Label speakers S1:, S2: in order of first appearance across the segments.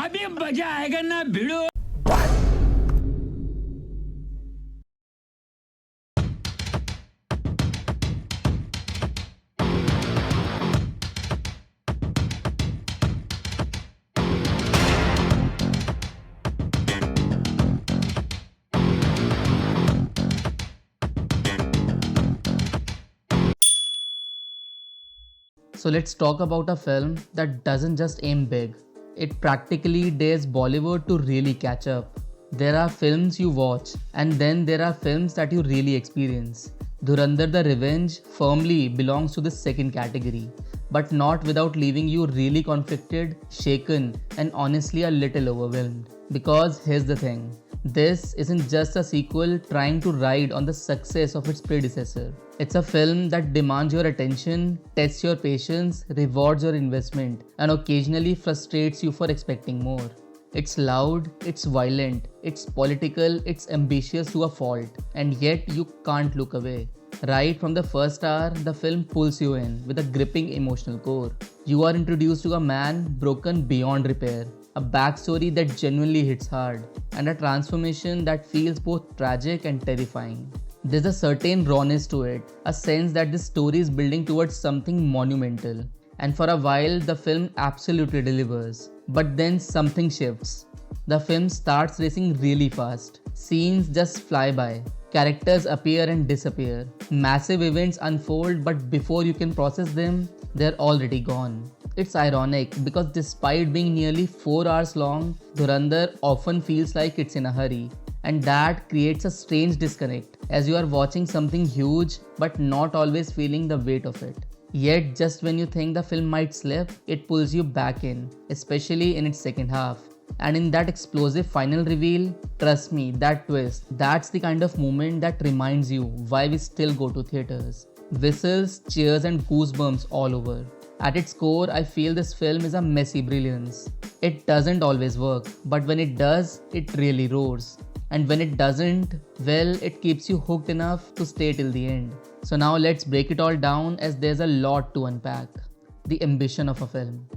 S1: अभी मजा आएगा ना भिड़ो.
S2: So let's talk about a film that doesn't just aim big. It practically dares Bollywood to really catch up. There are films you watch, and then there are films that you really experience. Dhurandhar the Revenge firmly belongs to the second category, but not without leaving you really conflicted, shaken, and honestly a little overwhelmed. Because here's the thing, this isn't just a sequel trying to ride on the success of its predecessor. It's a film that demands your attention, tests your patience, rewards your investment, and occasionally frustrates you for expecting more. It's loud, it's violent, it's political, it's ambitious to a fault, and yet you can't look away. Right from the first hour, the film pulls you in with a gripping emotional core. You are introduced to a man broken beyond repair, a backstory that genuinely hits hard, and a transformation that feels both tragic and terrifying. There's a certain rawness to it, a sense that this story is building towards something monumental. And for a while, the film absolutely delivers. But then something shifts. The film starts racing really fast. Scenes just fly by. Characters appear and disappear. Massive events unfold, but before you can process them, they're already gone. It's ironic because despite being nearly 4 hours long, Dhurandhar often feels like it's in a hurry. And that creates a strange disconnect as you are watching something huge but not always feeling the weight of it. Yet, just when you think the film might slip, it pulls you back in, especially in its second half. And in that explosive final reveal, trust me, that twist, that's the kind of moment that reminds you why we still go to theaters. Whistles, cheers, and goosebumps all over. At its core, I feel this film is a messy brilliance. It doesn't always work, but when it does, it really roars. And when it doesn't, well, it keeps you hooked enough to stay till the end. So now let's break it all down as there's a lot to unpack. The ambition of a film.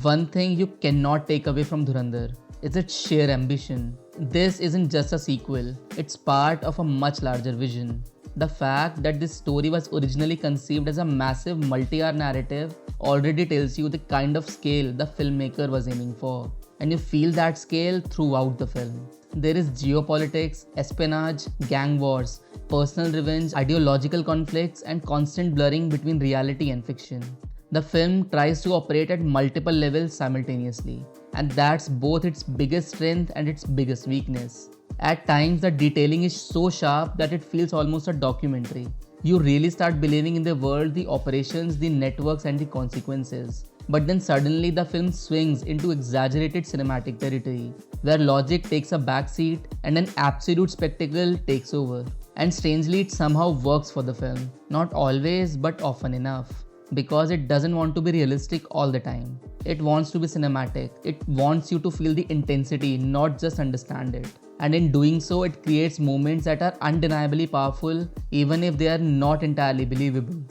S2: One thing you cannot take away from Dhurandhar is its sheer ambition. This isn't just a sequel, it's part of a much larger vision. The fact that this story was originally conceived as a massive multi-hour narrative already tells you the kind of scale the filmmaker was aiming for. And you feel that scale throughout the film. There is geopolitics, espionage, gang wars, personal revenge, ideological conflicts, and constant blurring between reality and fiction. The film tries to operate at multiple levels simultaneously, and that's both its biggest strength and its biggest weakness. At times, the detailing is so sharp that it feels almost a documentary. You really start believing in the world, the operations, the networks, and the consequences. But then suddenly the film swings into exaggerated cinematic territory, where logic takes a backseat and an absolute spectacle takes over. And strangely, it somehow works for the film. Not always, but often enough. Because it doesn't want to be realistic all the time. It wants to be cinematic. It wants you to feel the intensity, not just understand it. And in doing so, it creates moments that are undeniably powerful, even if they are not entirely believable.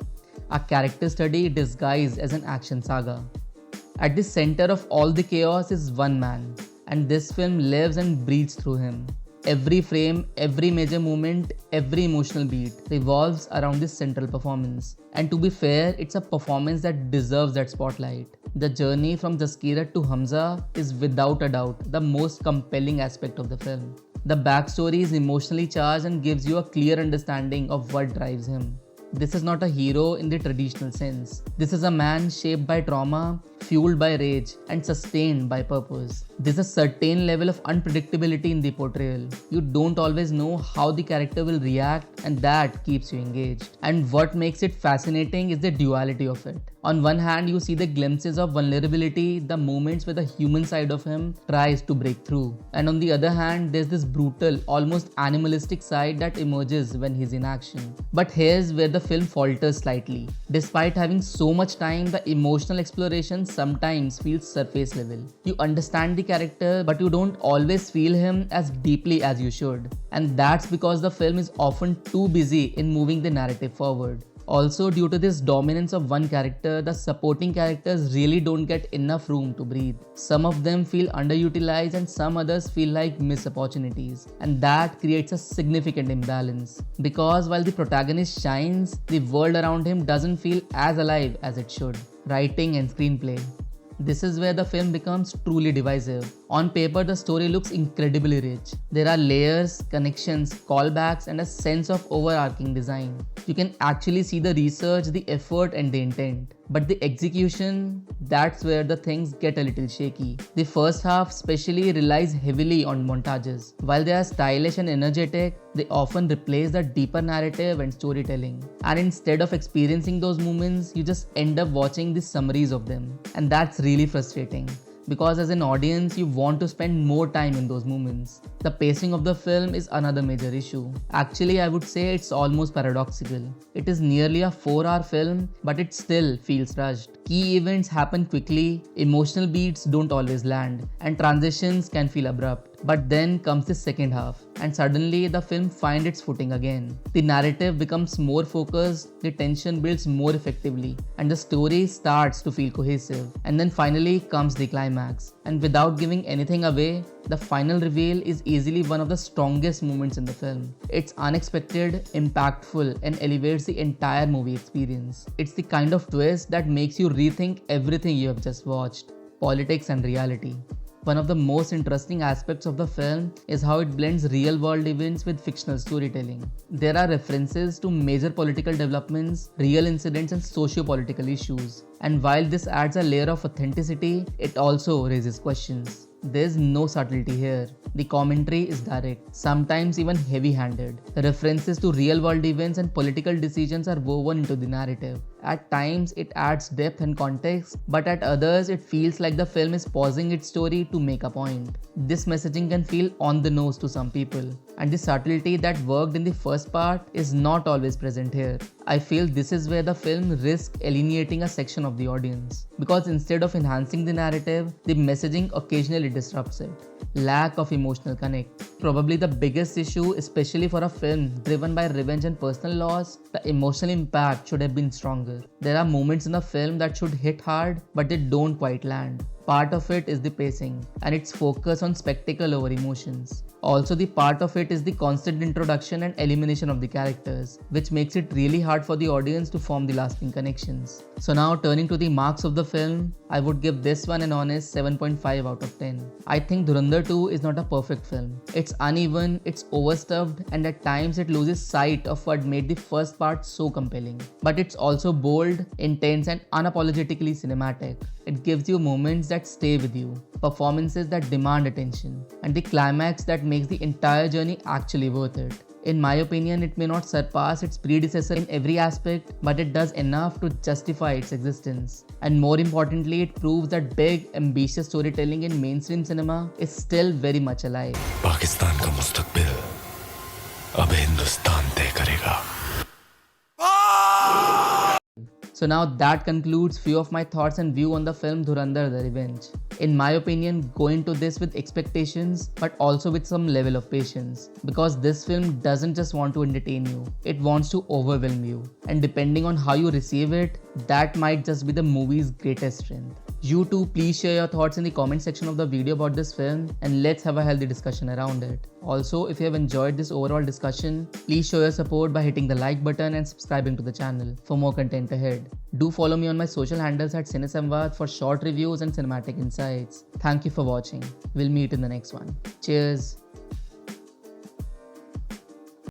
S2: A character study disguised as an action saga. At the center of all the chaos is one man, and this film lives and breathes through him. Every frame, every major moment, every emotional beat revolves around this central performance. And to be fair, it's a performance that deserves that spotlight. The journey from Jaskirat to Hamza is without a doubt the most compelling aspect of the film. The backstory is emotionally charged and gives you a clear understanding of what drives him. This is not a hero in the traditional sense. This is a man shaped by trauma, fueled by rage, and sustained by purpose. There's a certain level of unpredictability in the portrayal. You don't always know how the character will react, and that keeps you engaged. And what makes it fascinating is the duality of it. On one hand, you see the glimpses of vulnerability, the moments where the human side of him tries to break through. And on the other hand, there's this brutal, almost animalistic side that emerges when he's in action. But here's where the film falters slightly. Despite having so much time, the emotional exploration sometimes feels surface level. You understand the character, but you don't always feel him as deeply as you should. And that's because the film is often too busy in moving the narrative forward. Also, due to this dominance of one character, the supporting characters really don't get enough room to breathe. Some of them feel underutilized and some others feel like missed opportunities. And that creates a significant imbalance. Because while the protagonist shines, the world around him doesn't feel as alive as it should. Writing and screenplay. This is where the film becomes truly divisive. On paper, the story looks incredibly rich. There are layers, connections, callbacks, and a sense of overarching design. You can actually see the research, the effort, and the intent. But the execution, that's where the things get a little shaky. The first half especially relies heavily on montages. While they are stylish and energetic, they often replace the deeper narrative and storytelling. And instead of experiencing those moments, you just end up watching the summaries of them. And that's really frustrating. Because as an audience, you want to spend more time in those moments. The pacing of the film is another major issue. Actually, I would say it's almost paradoxical. It is nearly a 4-hour film, but it still feels rushed. Key events happen quickly, emotional beats don't always land, and transitions can feel abrupt. But then comes the second half, and suddenly the film finds its footing again. The narrative becomes more focused, the tension builds more effectively, and the story starts to feel cohesive. And then finally comes the climax. And without giving anything away, the final reveal is easily one of the strongest moments in the film. It's unexpected, impactful, and elevates the entire movie experience. It's the kind of twist that makes you rethink everything you have just watched. Politics and reality. One of the most interesting aspects of the film is how it blends real-world events with fictional storytelling. There are references to major political developments, real incidents, and socio-political issues. And while this adds a layer of authenticity, it also raises questions. There's no subtlety here. The commentary is direct, sometimes even heavy-handed. The references to real-world events and political decisions are woven into the narrative. At times, it adds depth and context, but at others, it feels like the film is pausing its story to make a point. This messaging can feel on the nose to some people, and the subtlety that worked in the first part is not always present here. I feel this is where the film risks alienating a section of the audience, because instead of enhancing the narrative, the messaging occasionally disrupts it. Lack of emotional connect. Probably the biggest issue, especially for a film driven by revenge and personal loss, the emotional impact should have been stronger. There are moments in the film that should hit hard, but they don't quite land. Part of it is the pacing and its focus on spectacle over emotions. Also, the part of it is the constant introduction and elimination of the characters, which makes it really hard for the audience to form the lasting connections. So now turning to the marks of the film, I would give this one an honest 7.5 out of 10. I think Dhurandhar 2 is not a perfect film. It's uneven, it's overstuffed, and at times it loses sight of what made the first part so compelling. But it's also bold, intense, and unapologetically cinematic. It gives you moments that stay with you, performances that demand attention, and the climax that makes the entire journey actually worth it. In my opinion, it may not surpass its predecessor in every aspect, but it does enough to justify its existence. And more importantly, it proves that big, ambitious storytelling in mainstream cinema is still very much alive.
S3: Pakistan का मुस्तकबिल अब हिंदुस्तान तय करेगा.
S2: So now that concludes few of my thoughts and view on the film Dhurandhar The Revenge. In my opinion, go into this with expectations but also with some level of patience, because this film doesn't just want to entertain you, it wants to overwhelm you, and depending on how you receive it, that might just be the movie's greatest strength. You too, please share your thoughts in the comment section of the video about this film and let's have a healthy discussion around it. Also, if you have enjoyed this overall discussion, please show your support by hitting the like button and subscribing to the channel for more content ahead. Do follow me on my social handles at Cinesamvad for short reviews and cinematic insights. Thank you for watching. We'll meet in the next one. Cheers.